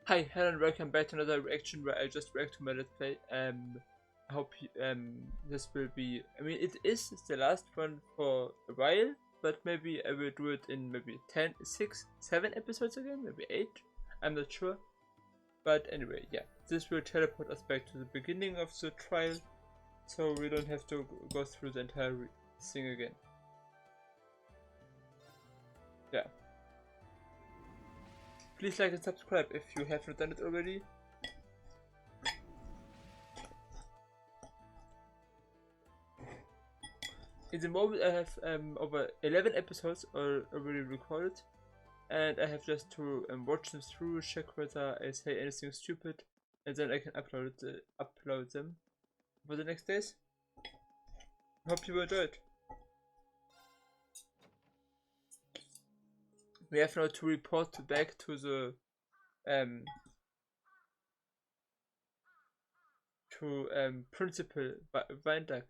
Hi, hello and welcome back to another reaction where I just react to my let's play. I hope this will be. I mean, it is the last one for a while, but maybe I will do it in maybe 10, 6, 7 episodes again, maybe 8. I'm not sure. But anyway, yeah, this will teleport us back to the beginning of the trial, so we don't have to go through the entire thing again. Yeah. Please like and subscribe if you haven't done it already. In the moment I have over 11 episodes already recorded, and I have just to watch them through, check whether I say anything stupid, and then I can upload them for the next days. Hope you enjoy it. We have now to report back to the Principal Weinberg.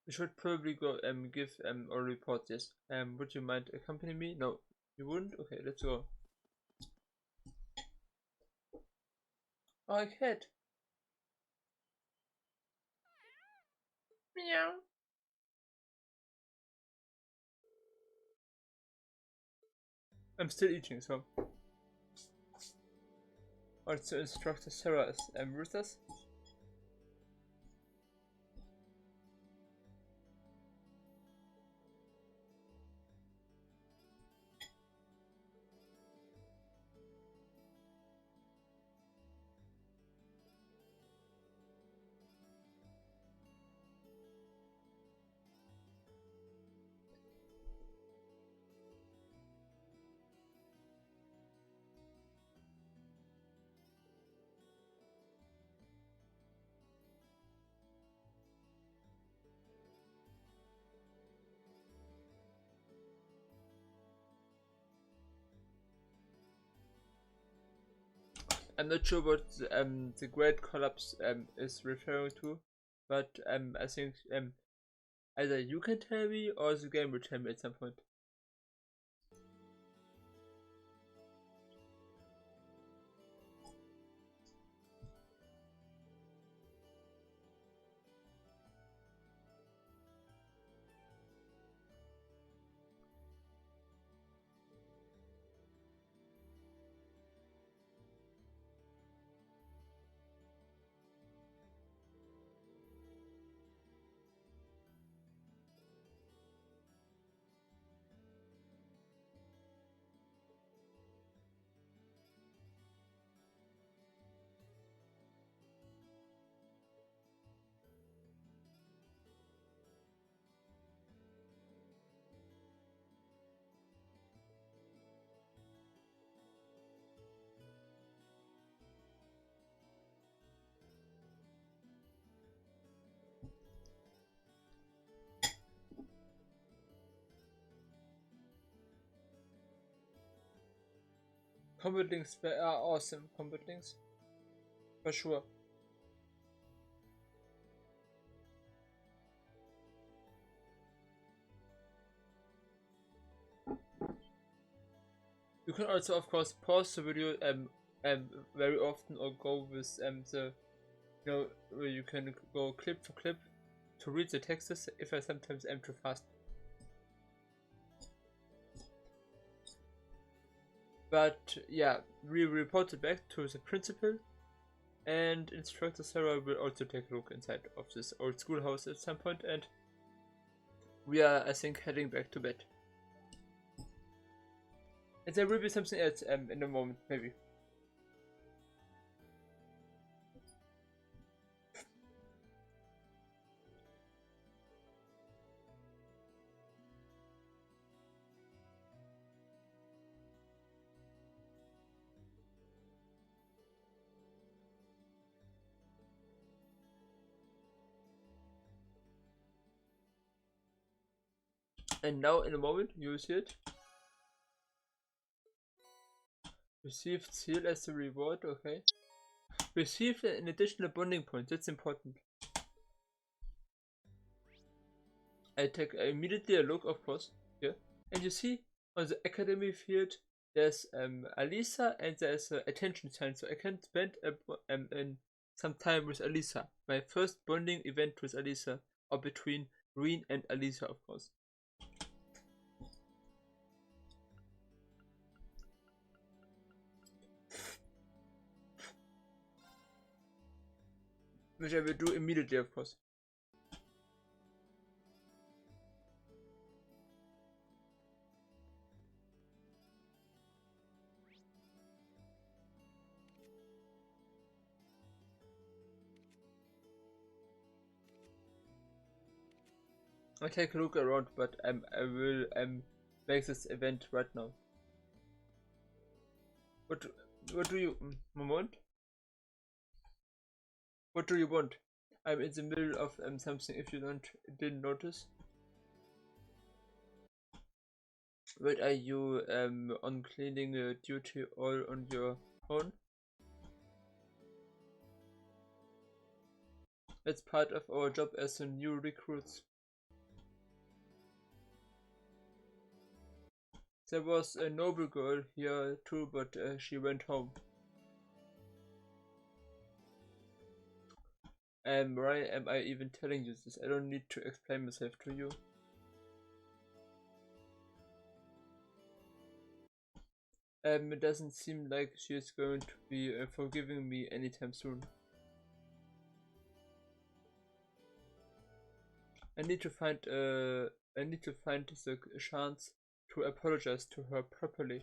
We should probably go give or report this. Would you mind accompanying me? No, you wouldn't? Okay, let's go. Oh, a cat. Meow. I'm still eating, so. Also, Instructor Sarah is with us. I'm not sure what the Great Collapse is referring to, but I think either you can tell me or the game will tell me at some point. Combat links are awesome. Combat links, for sure. You can also, of course, pause the video very often, or go with the where you can go clip for clip to read the texts if I sometimes am too fast. But yeah, we reported back to the principal, and Instructor Sarah will also take a look inside of this old schoolhouse at some point, and we are, I think, heading back to bed. And there will be something else in a moment, maybe. And now, in a moment, you will see it. Received seal as a reward, okay. Received an additional bonding point. That's important. I take immediately a look, of course, here, and you see on the academy field there's Alisa and there's an attention sign, so I can spend in some time with Alisa. My first bonding event with Alisa, or between Reen and Alisa, of course. Which I will do immediately, of course. I'll take a look around, but I will make this event right now. What do you want? What do you want? I'm in the middle of something. If you didn't notice. Wait, are you on cleaning duty all on your own? That's part of our job as a new recruits. There was a noble girl here too, but she went home. Why am I even telling you this? I don't need to explain myself to you. It doesn't seem like she is going to be forgiving me anytime soon. I need to find the chance to apologize to her properly.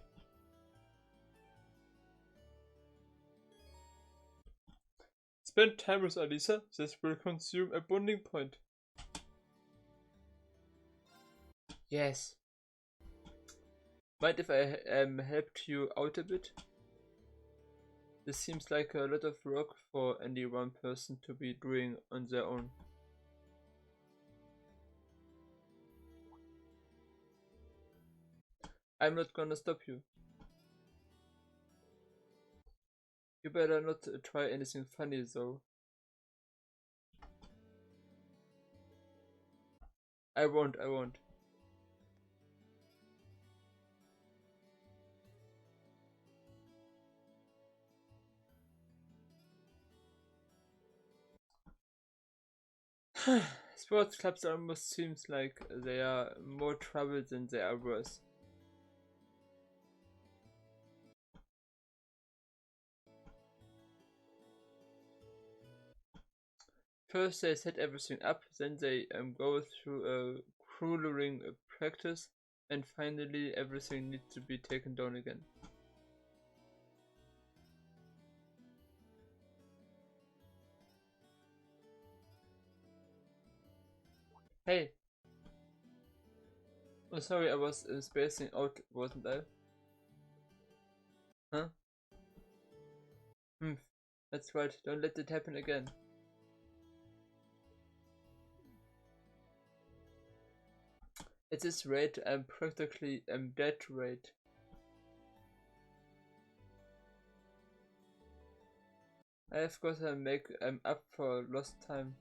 Spend time with Alisa. This will consume a bonding point. Yes. Mind if I helped you out a bit? This seems like a lot of work for any one person to be doing on their own. I'm not gonna stop you. You better not try anything funny though. I won't. Sports clubs almost seems like they are more trouble than they are worse. First they set everything up, then they go through a grueling practice, and finally everything needs to be taken down again. Hey! Oh sorry, I was spacing out, wasn't I? Huh? That's right, don't let it happen again. At this rate, I'm practically dead rate. I've got to make up for lost time.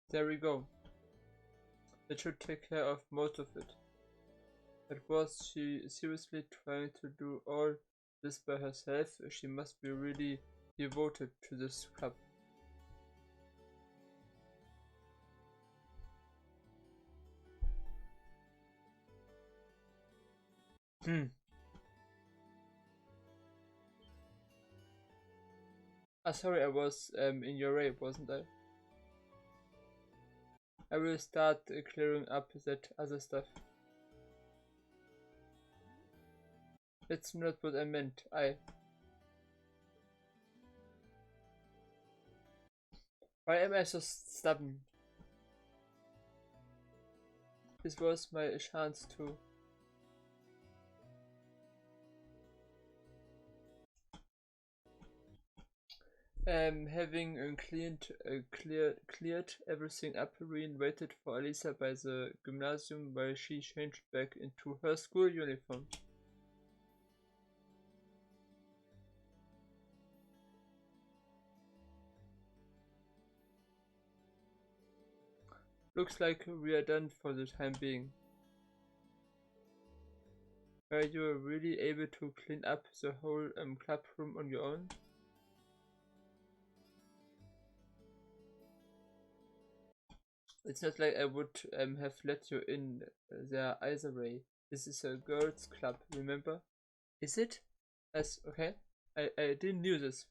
There we go. That should take care of most of it. But was she seriously trying to do all this by herself? She must be really devoted to this club. Sorry, I was in your way, wasn't I? I will start clearing up that other stuff. That's not what I meant. Why am I so stubborn? This was my chance to. Having cleared everything up, Reen waited for Alisa by the gymnasium while she changed back into her school uniform. Looks like we are done for the time being. Were you really able to clean up the whole club room on your own? It's not like I would have let you in there either way. This is a girls' club, remember? Is it? Yes, okay. I didn't knew this.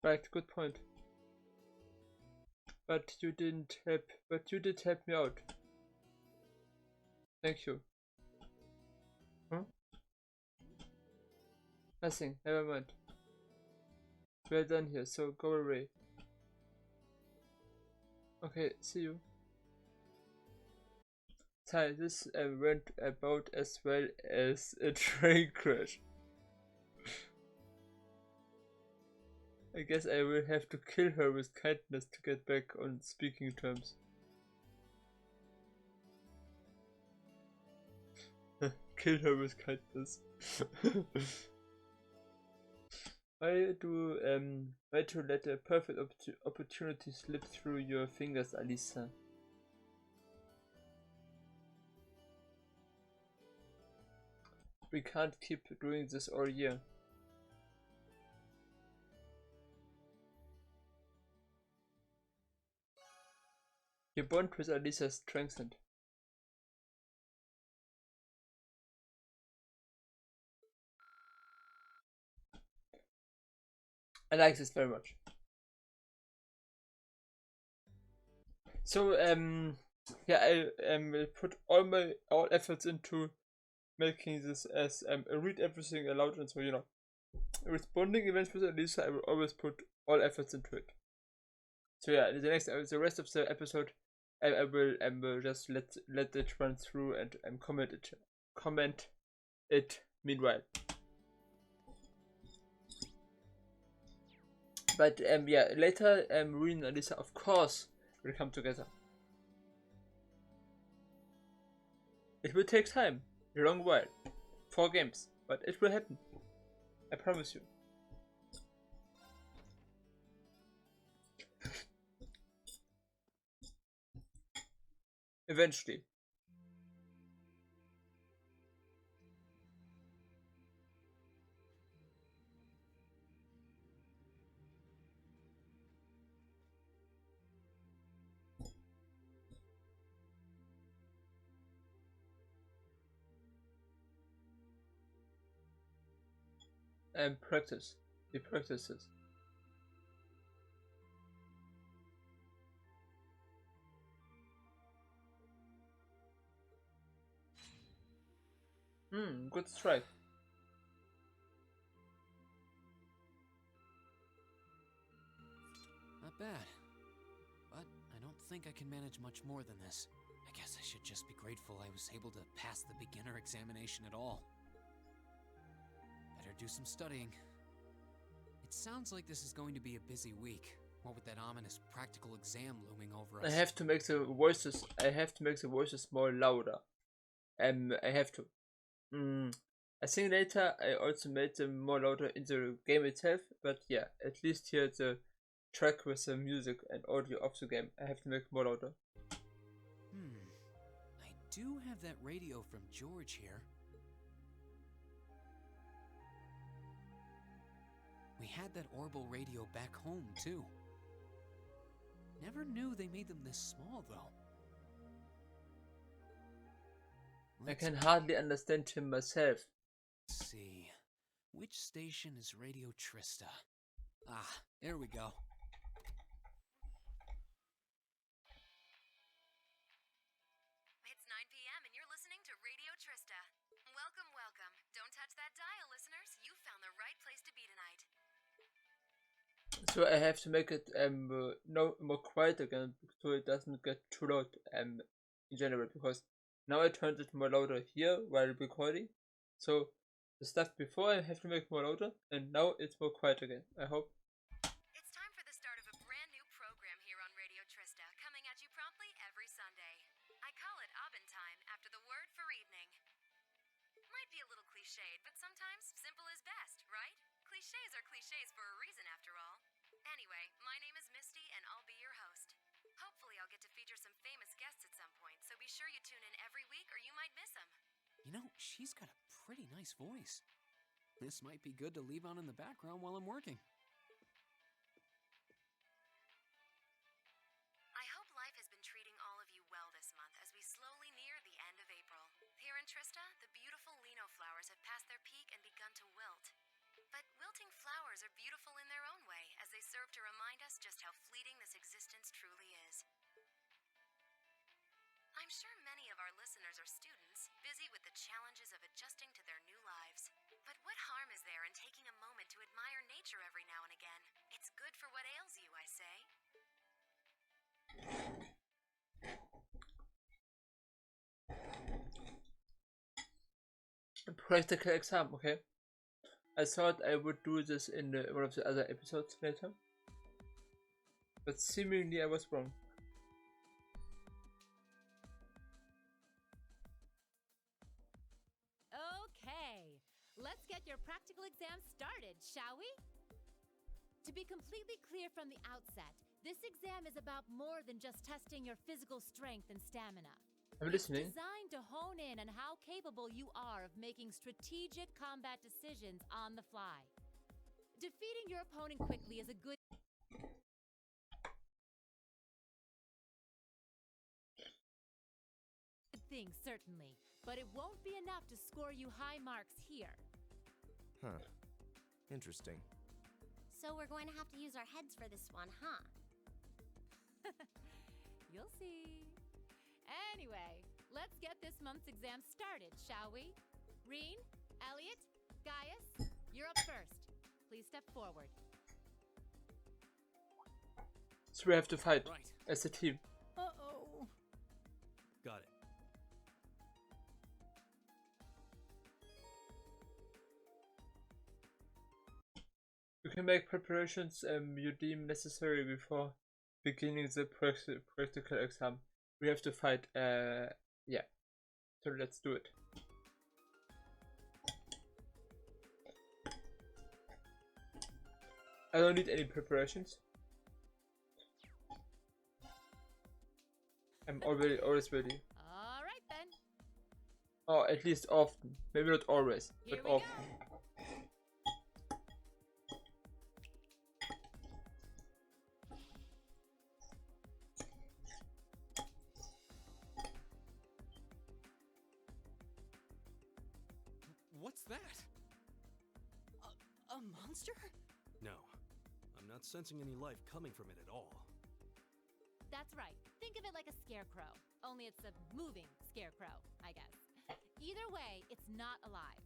Right, good point. But you did help me out. Thank you. Huh? Nothing, never mind. We're done here, so go away. Okay, see you. Ty, this went about as well as a train crash. I guess I will have to kill her with kindness to get back on speaking terms. Kill her with kindness. Why to let a perfect opportunity slip through your fingers, Alisa? We can't keep doing this all year. Your bond with Alisa strengthened. I like this very much. So yeah, I will put all efforts into making this as read everything aloud, and so responding events with Alisa, I will always put all efforts into it. So yeah, the rest of the episode, I will just let it run through and comment it meanwhile. But yeah, later Reen and Alisa of course will come together. It will take time, a long while, 4 games, but it will happen. I promise you. Eventually. And practice. The practices. Good strike. Not bad. But I don't think I can manage much more than this. I guess I should just be grateful I was able to pass the beginner examination at all. Better do some studying. It sounds like this is going to be a busy week. What with that ominous practical exam looming over us. I have to make the voices more louder. I have to. I think later I also made them more louder in the game itself, but yeah, at least here the track with the music and audio of the game, I have to make more louder. I do have that radio from George here. We had that Orbital radio back home, too. Never knew they made them this small, though. I can hardly understand him myself. Let's see. Which station is Radio Trista? Ah, there we go. It's 9 p.m. and you're listening to Radio Trista. Welcome, welcome. Don't touch that dial, listeners. You found the right place to be tonight. So I have to make it no more quiet again so it doesn't get too loud in general, because Now I turned it more louder here while recording, so the stuff before I have to make more louder, and now it's more quiet again. I hope. It's time for the start of a brand new program here on Radio Trista, coming at you promptly every Sunday. I call it Abend Time after the word for evening. Might be a little cliched, but sometimes simple is best, right? Cliches are cliches for a reason, after all. Anyway, my name is Misty, and I'll be your host. Hopefully, I'll get to feature some famous guests at some point, so be sure you tune in every week or you might miss them. You know, she's got a pretty nice voice. This might be good to leave on in the background while I'm working. I hope life has been treating all of you well this month as we slowly near the end of April. Here in Trista, the beautiful lino flowers have passed their peak and begun to wilt. But wilting flowers are beautiful in their own way, as they serve to remind us just how fleeting this existence truly is. I'm sure many of our listeners are students, busy with the challenges of adjusting to their new lives. But what harm is there in taking a moment to admire nature every now and again? It's good for what ails you, I say. Practical exam, okay? I thought I would do this in one of the other episodes later, but seemingly I was wrong. Okay, let's get your practical exam started, shall we? To be completely clear from the outset, this exam is about more than just testing your physical strength and stamina. I'm listening. It's designed to hone in on how capable you are of making strategic combat decisions on the fly. Defeating your opponent quickly is a good thing, certainly, but it won't be enough to score you high marks here. Huh. Interesting. So we're going to have to use our heads for this one, huh? You'll see. Anyway, let's get this month's exam started, shall we? Reen, Elliot, Gaius, you're up first. Please step forward. So we have to fight Right. as a team. Uh-oh. Got it. You can make preparations you deem necessary before beginning the practical exam. We have to fight, yeah. So let's do it. I don't need any preparations. I'm always ready. All right, then. Or at least often. Maybe not always, Here but we go. often. What's that? A monster? No. I'm not sensing any life coming from it at all. That's right. Think of it like a scarecrow. Only it's a moving scarecrow, I guess. Either way, it's not alive.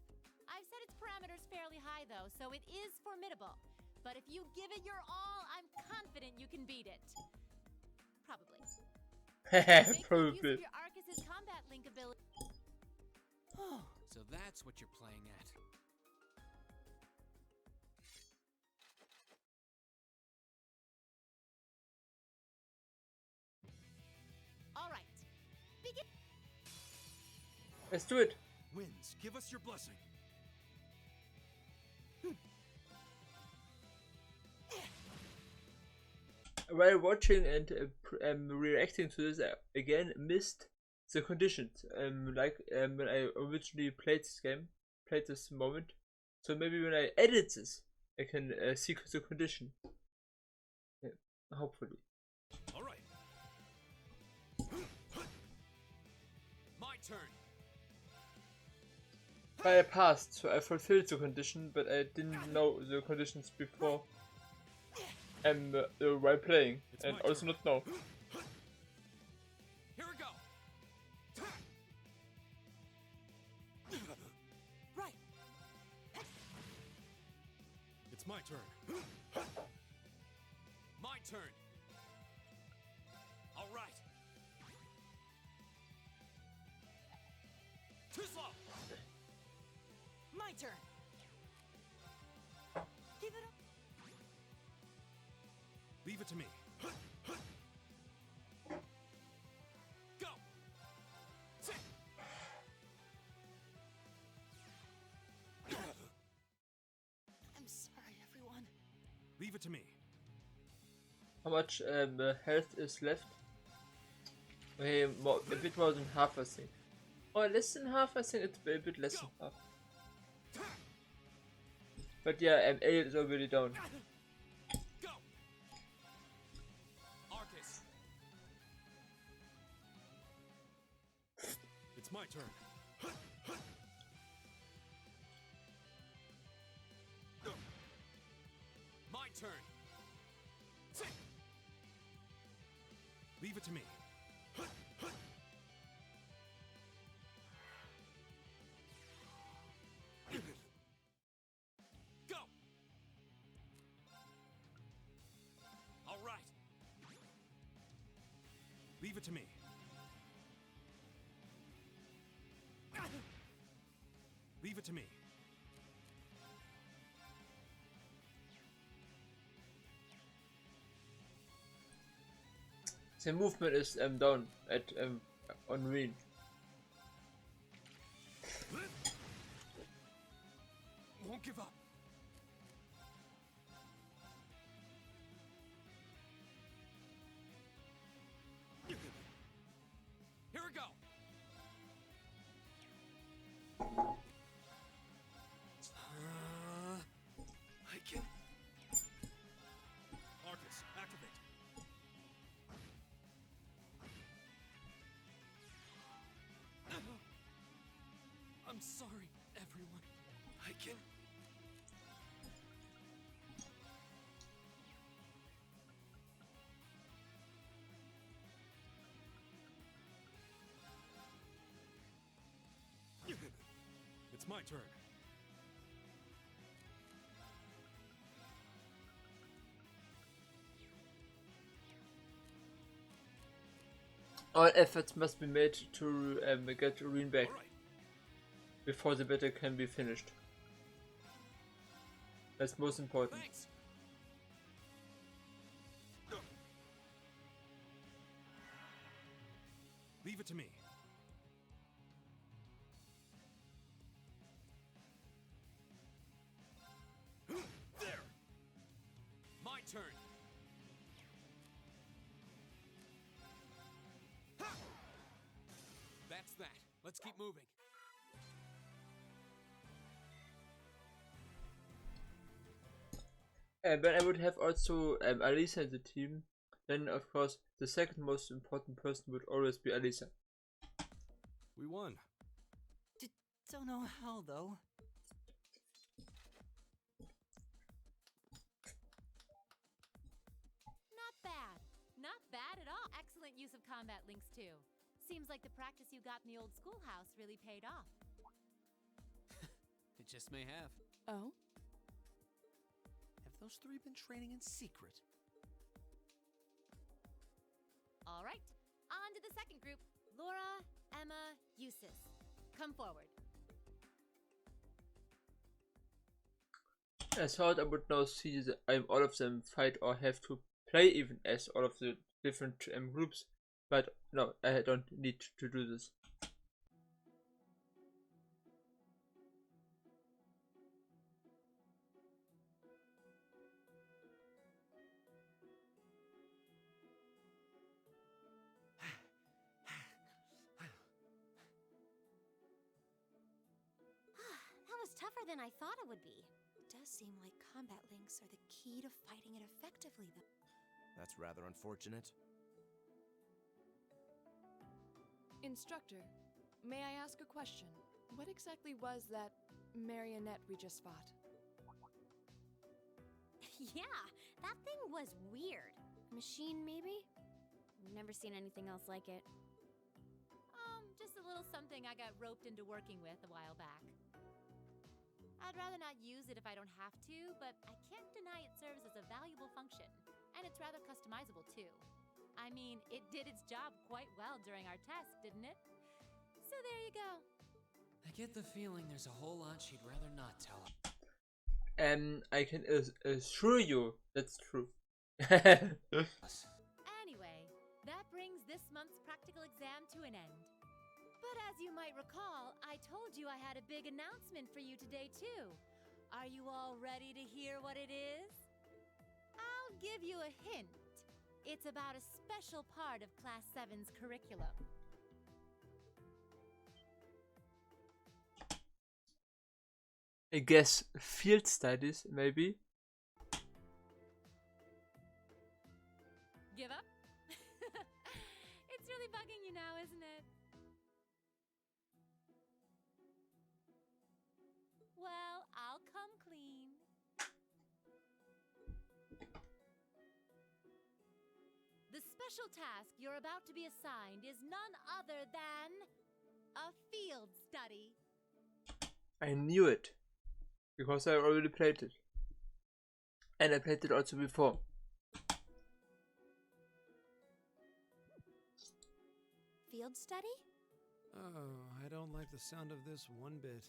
I've set its parameters fairly high, though, so it is formidable. But if you give it your all, I'm confident you can beat it. Probably. Make good use Probably. of your Arcus's combat link ability. So that's what you're playing at. All right. Begin. Let's do it. Winds, give us your blessing. While watching and reacting to this, I again missed the conditions. When I originally played this moment. So maybe when I edit this, I can see the condition. Yeah, hopefully. All right. My turn. But I passed, so I fulfilled the condition, but I didn't know the conditions before. While playing, It's and my also turn. not know. Here we go. Right. It's my turn. My turn. All right. Too slow. My turn. Give it up. Leave it to me. Go. Sit. I'm sorry, everyone. Leave it to me. How much health is left? Okay, a bit more than half, I think. Or less than half, I think it's a bit less than half. But yeah, A is already down. Go. Arcus. It's my turn. My turn. Sit. Leave it to me. Go. All right. Leave it to me. Leave it to me. The movement is down at on range. Won't give up. Here we go. I can. Arcus, activate. I'm sorry, everyone. I can. It's my turn. All efforts must be made to get Urine back All right. before the battle can be finished. That's most important. Thanks. Leave it to me. There. My turn. That's that. Let's keep moving. But I would have also Alisa in the team. Then, of course, the second most important person would always be Alisa. We won. Don't know how, though. Not bad. Not bad at all. Excellent use of combat links, too. Seems like the practice you got in the old schoolhouse really paid off. It just may have. Oh? Have those three been training in secret? All right, on to the second group. Laura, Emma, Eustace. Come forward. I thought I would now see all of them fight or have to play even as all of the different groups, but no, I don't need to do this. That was tougher than I thought it would be. It does seem like combat links are the key to fighting it effectively, though. That's rather unfortunate. Instructor, may I ask a question? What exactly was that marionette we just fought? Yeah, that thing was weird. A machine, maybe? I've never seen anything else like it. Just a little something I got roped into working with a while back. I'd rather not use it if I don't have to, but I can't deny it serves as a valuable function. And it's rather customizable, too. I mean, it did its job quite well during our test, didn't it? So there you go. I get the feeling there's a whole lot she'd rather not tell us. I can assure you that's true. Anyway, that brings this month's practical exam to an end. But as you might recall, I told you I had a big announcement for you today, too. Are you all ready to hear what it is? I'll give you a hint. It's about a special part of Class 7's curriculum. I guess field studies, maybe. Give up? It's really bugging you now, isn't it? Well, I'll come clean. The special task you're about to be assigned is none other than a field study. I knew it. Because I already played it. And I played it also before. Field study? Oh, I don't like the sound of this one bit.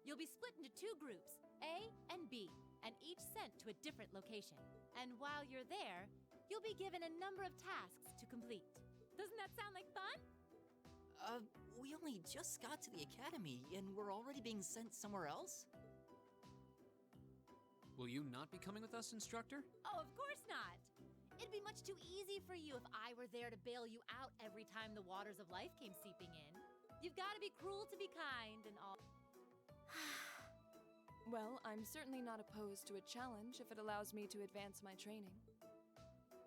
You'll be split into two groups, A and B, and each sent to a different location. And while you're there, you'll be given a number of tasks to complete. Doesn't that sound like fun? We only just got to the academy, and we're already being sent somewhere else? Will you not be coming with us, instructor? Oh, of course not. It'd be much too easy for you if I were there to bail you out every time the waters of life came seeping in. You've got to be cruel to be kind and all. Well, I'm certainly not opposed to a challenge if it allows me to advance my training.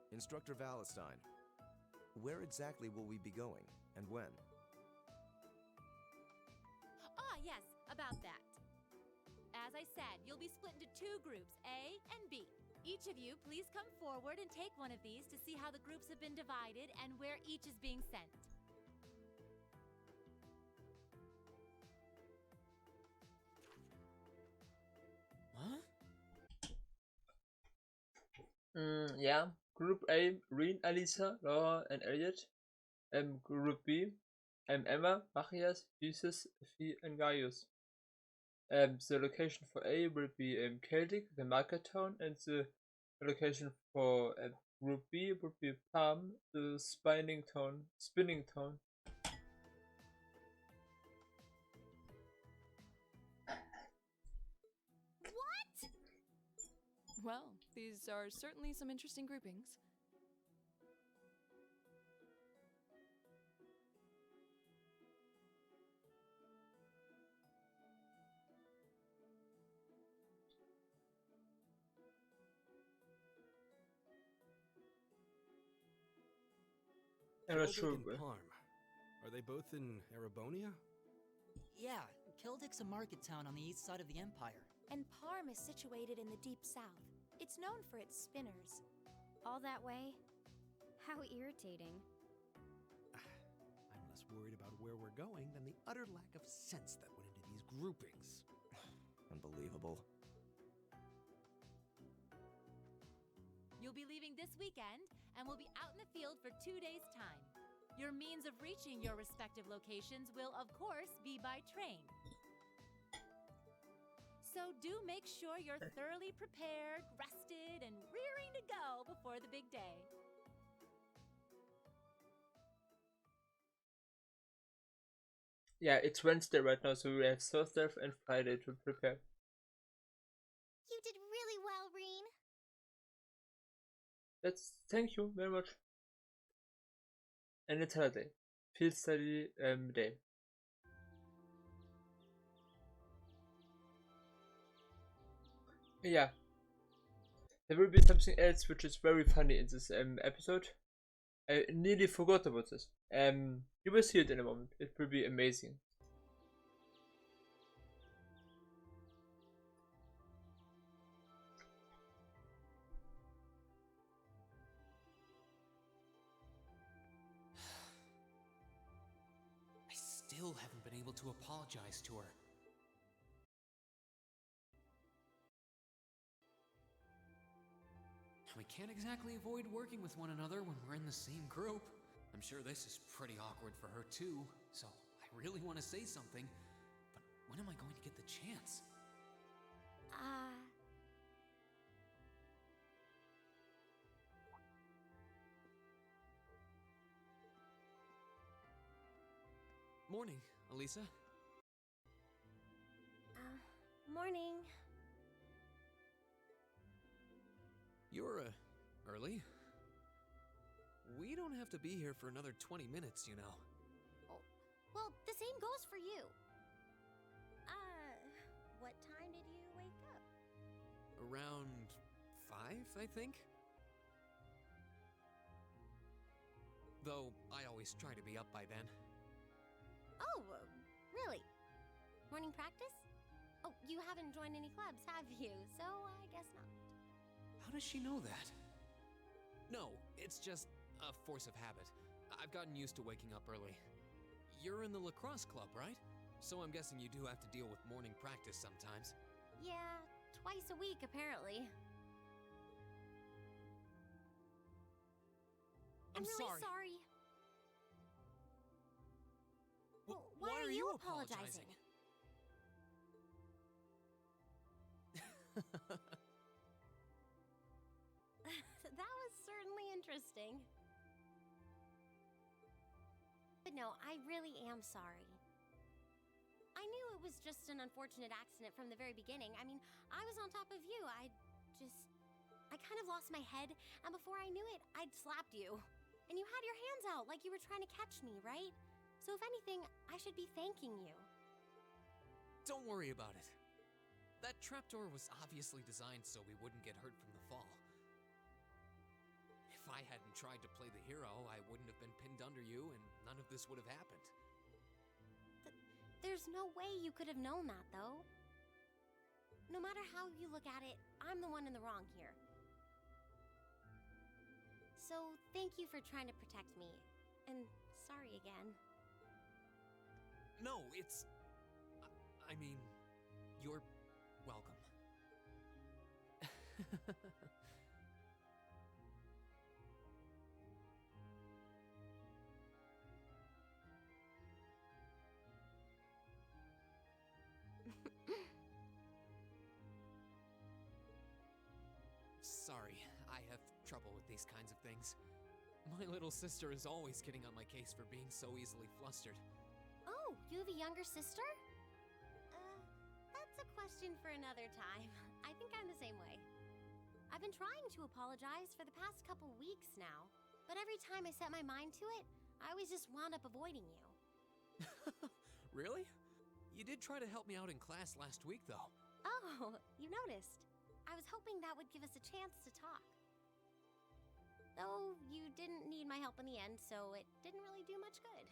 Instructor Valentine, where exactly will we be going, and when? Ah, yes, about that. As I said, you'll be split into two groups, A and B. Each of you, please come forward and take one of these to see how the groups have been divided and where each is being sent. Huh? Yeah. Group A, Reen, Alisa, Laura, and Elliot. Group B, Emma, Machias, Jesus, Fee, and Gaius. The location for A will be Celtic, the market town, and the location for Group B would be Palm, the spinning town. What? Well, these are certainly some interesting groupings. I'm not Celtic sure. and Parm. Are they both in Erebonia? Yeah, Kildik's a market town on the east side of the Empire. And Parm is situated in the deep south. It's known for its spinners. All that way? How irritating. I'm less worried about where we're going than the utter lack of sense that went into these groupings. Unbelievable. You'll be leaving this weekend and will be out in the field for 2 days' time. Your means of reaching your respective locations will, of course, be by train. So do make sure you're thoroughly prepared, rested, and rearing to go before the big day. Yeah, it's Wednesday right now, so we have Thursday and Friday to prepare. You did really well, Reen. Thank you very much. And it's holiday. Field study day. Yeah. There will be something else which is very funny in this episode. I nearly forgot about this. You will see it in a moment. It will be amazing. I still haven't been able to apologize to her. We can't exactly avoid working with one another when we're in the same group. I'm sure this is pretty awkward for her too, so I really want to say something, When am I going to get the chance? Morning, Elisa. Morning. You're, early. We don't have to be here for another 20 minutes, you know. Oh, well, the same goes for you. What time did you wake up? Around 5, I think? Though, I always try to be up by then. Oh, really? Morning practice? Oh, you haven't joined any clubs, have you? So I guess not. How does she know that? No, it's just a force of habit. I've gotten used to waking up early. You're in the lacrosse club, right? So I'm guessing you do have to deal with morning practice sometimes. Yeah, twice a week, apparently. I'm really sorry. sorry. Well, why are you apologizing? That was certainly interesting. But no, I really am sorry. I knew it was just an unfortunate accident from the very beginning. I mean, I was on top of you. I kind of lost my head, and before I knew it, I'd slapped you. And you had your hands out like you were trying to catch me, right? So if anything, I should be thanking you. Don't worry about it. That trapdoor was obviously designed so we wouldn't get hurt from the fall. If I hadn't tried to play the hero, I wouldn't have been pinned under you, and none of this would have happened. There's no way you could have known that, though. No matter how you look at it, I'm the one in the wrong here. So, thank you for trying to protect me. And sorry again. No, it's... I mean, you're welcome. Sorry, I have trouble with these kinds of things. My little sister is always getting on my case for being so easily flustered. Oh, you have a younger sister? That's a question for another time. I think I'm the same way. I've been trying to apologize for the past couple weeks now, but every time I set my mind to it, I always just wound up avoiding you. Really? You did try to help me out in class last week, though. Oh, you noticed. I was hoping that would give us a chance to talk. Though you didn't need my help in the end, so it didn't really do much good.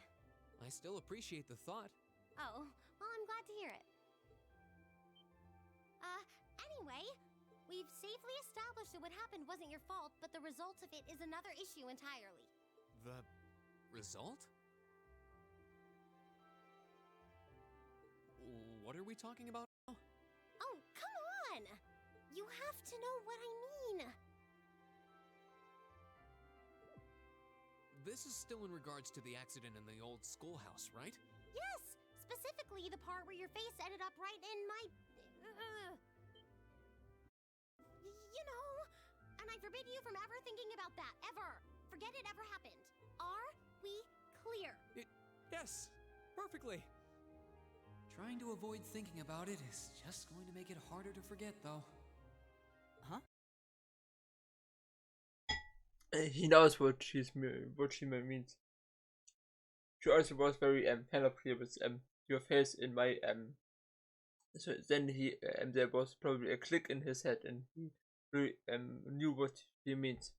I still appreciate the thought. Oh, well, I'm glad to hear it. Anyway, we've safely established that what happened wasn't your fault, but the result of it is another issue entirely. The result? What are we talking about now? Oh, come on! You have to know what I mean. This is still in regards to the accident in the old schoolhouse, right? Yes! Specifically the part where your face ended up right in my... you know, and I forbid you from ever thinking about that, ever. Forget it ever happened. Are we clear? Yes, perfectly. Trying to avoid thinking about it is just going to make it harder to forget, though. Huh? He knows what she means. She also was very kind of clear with your face in my So then he there was probably a click in his head, and he really knew what he means.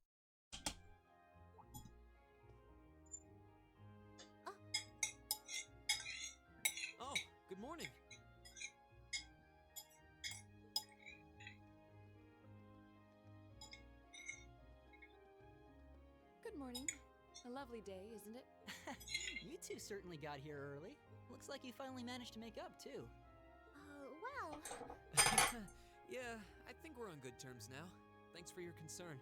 Oh, good morning. Good morning. A lovely day, isn't it? You two certainly got here early. Looks like you finally managed to make up, too. Well... Yeah, I think we're on good terms now. Thanks for your concern.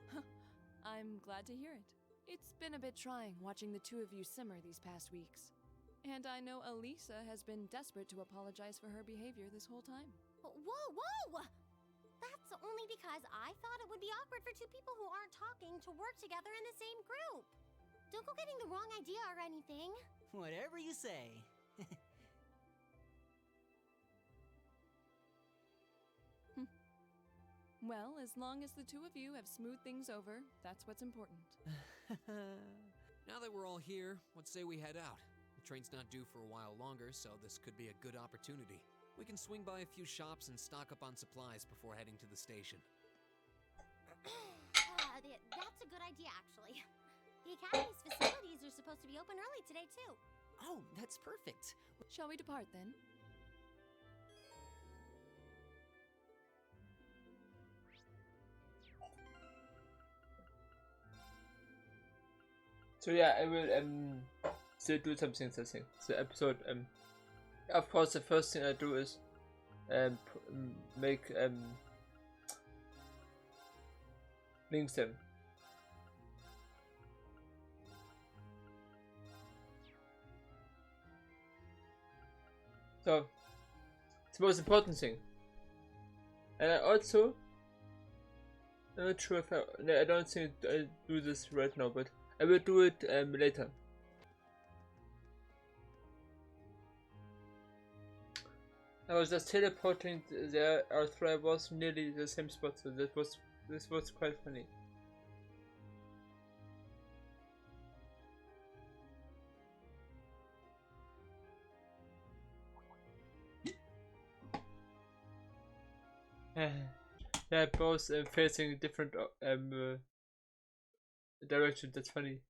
I'm glad to hear it. It's been a bit trying watching the two of you simmer these past weeks. And I know Elisa has been desperate to apologize for her behavior this whole time. Whoa, whoa! That's only because I thought it would be awkward for two people who aren't talking to work together in the same group. Don't go getting the wrong idea or anything. Whatever you say. Well, as long as the two of you have smoothed things over, that's what's important. Now that we're all here, what say we head out? The train's not due for a while longer, so this could be a good opportunity. We can swing by a few shops and stock up on supplies before heading to the station. That's a good idea, actually. The Academy's facilities are supposed to be open early today, too. Oh, that's perfect. Shall we depart then? So yeah, I will still do some things. I think the episode. Of course, the first thing I do is make links them. So it's the most important thing. And I also, I'm not sure if I don't think I do this right now, but I will do it later. I was just teleporting there after I was nearly the same spot, so this was quite funny. Yeah, both facing different directions. That's funny.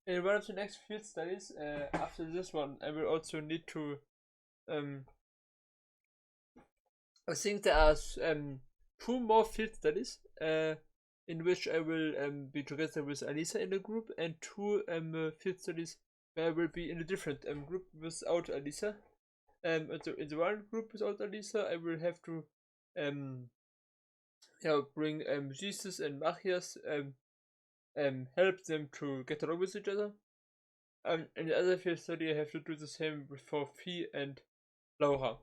In one of the next field studies, after this one, I will also need to. I think there are 2 more field studies in which I will be together with Alisa in a group, and 2 field studies where I will be in a different group without Alisa. In the one group without Alisa, I will have to bring Jesus and Machias, help them to get along with each other. In the other field study, I have to do the same for Fee and Laura.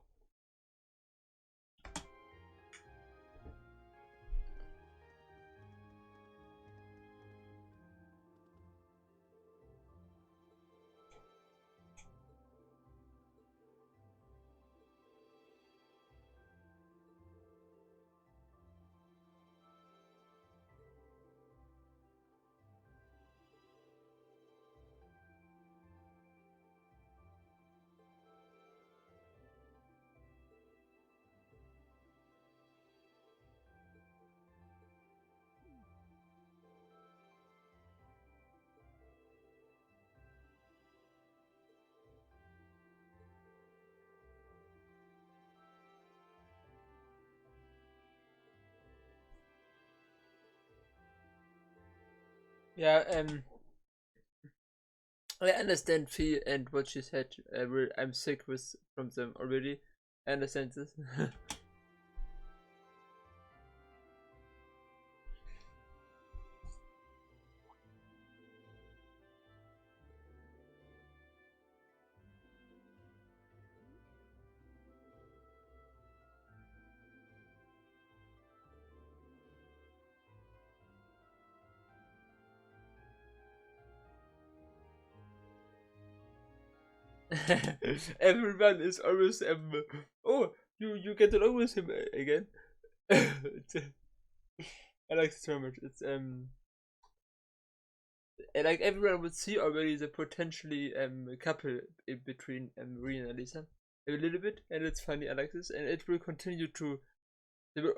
Yeah, I understand Fee and what she said. I'm sick from them already. I understand this. Everyone is always oh, you get along with him again. I like this very much. It's like everyone would see already the potentially couple in between Marie and Alisa a little bit, and it's funny. I like this, and it will continue to. They will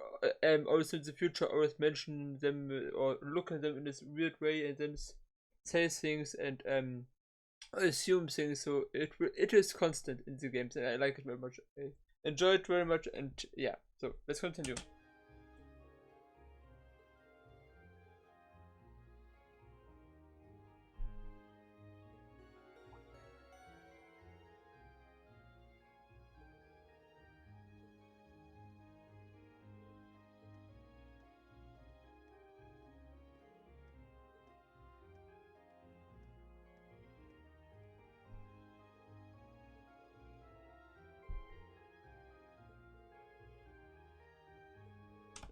also in the future always mention them or look at them in this weird way, and then say things and assume things. So it is constant in the games, and I like it very much. I enjoy it very much, and yeah. So let's continue.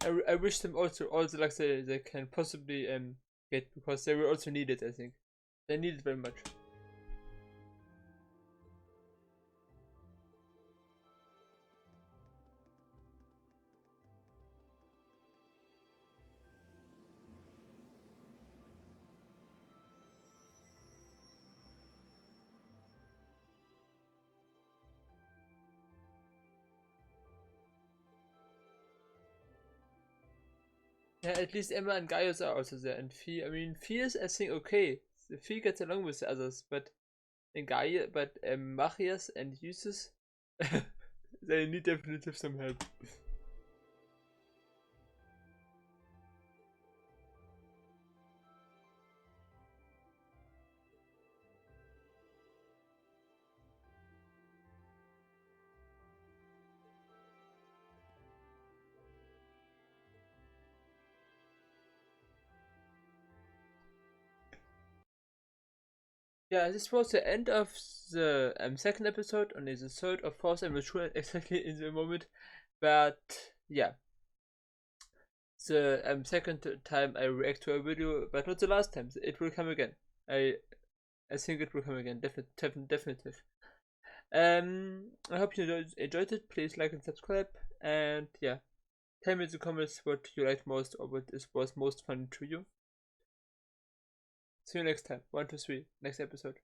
I wish them also like they can possibly get, because they will also need it. I think they need it very much. Yeah, at least Emma and Gaius are also there, and Fee. I mean, Fee is, I think, okay. Fee gets along with the others, but Machias and Eustace, they need definitely some help. Yeah, this was the end of the second episode. Only the third or fourth, I'm not sure exactly in the moment, but yeah, the second time I react to a video, but not the last time. It will come again. I think it will come again. Definitely. I hope you enjoyed it. Please like and subscribe, and yeah, tell me in the comments what you liked most or what was most fun to you. See you next time. 1, 2, 3. Next episode.